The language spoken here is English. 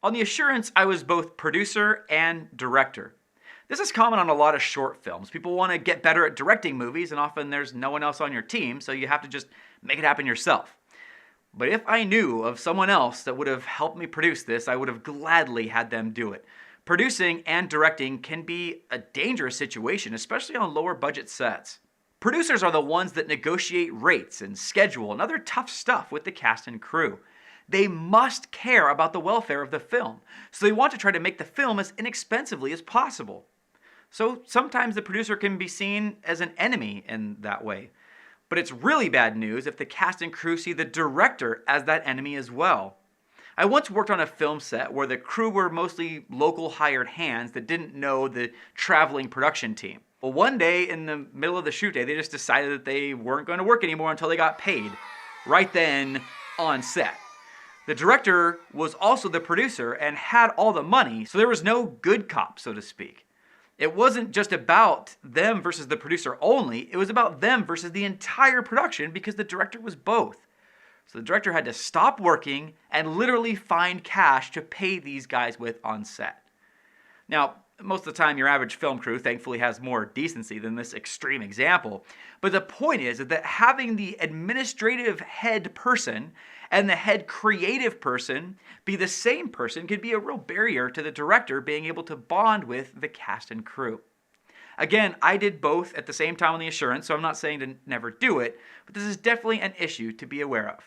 On The Assurance, I was both producer and director. This is common on a lot of short films. People want to get better at directing movies, and often there's no one else on your team, so you have to just make it happen yourself. But if I knew of someone else that would have helped me produce this, I would have gladly had them do it. Producing and directing can be a dangerous situation, especially on lower budget sets. Producers are the ones that negotiate rates and schedule and other tough stuff with the cast and crew. They must care about the welfare of the film, so they want to try to make the film as inexpensively as possible. So sometimes the producer can be seen as an enemy in that way. But it's really bad news if the cast and crew see the director as that enemy as well. I once worked on a film set where the crew were mostly local hired hands that didn't know the traveling production team. Well, one day in the middle of the shoot day, they just decided that they weren't going to work anymore until they got paid, right then on set. The director was also the producer and had all the money, so there was no good cop, so to speak. It wasn't just about them versus the producer only, it was about them versus the entire production because the director was both. So the director had to stop working and literally find cash to pay these guys with on set. Now, most of the time your average film crew thankfully has more decency than this extreme example. But the point is that having the administrative head person and the head creative person be the same person could be a real barrier to the director being able to bond with the cast and crew. Again, I did both at the same time on The Assurance, so I'm not saying to never do it, but this is definitely an issue to be aware of.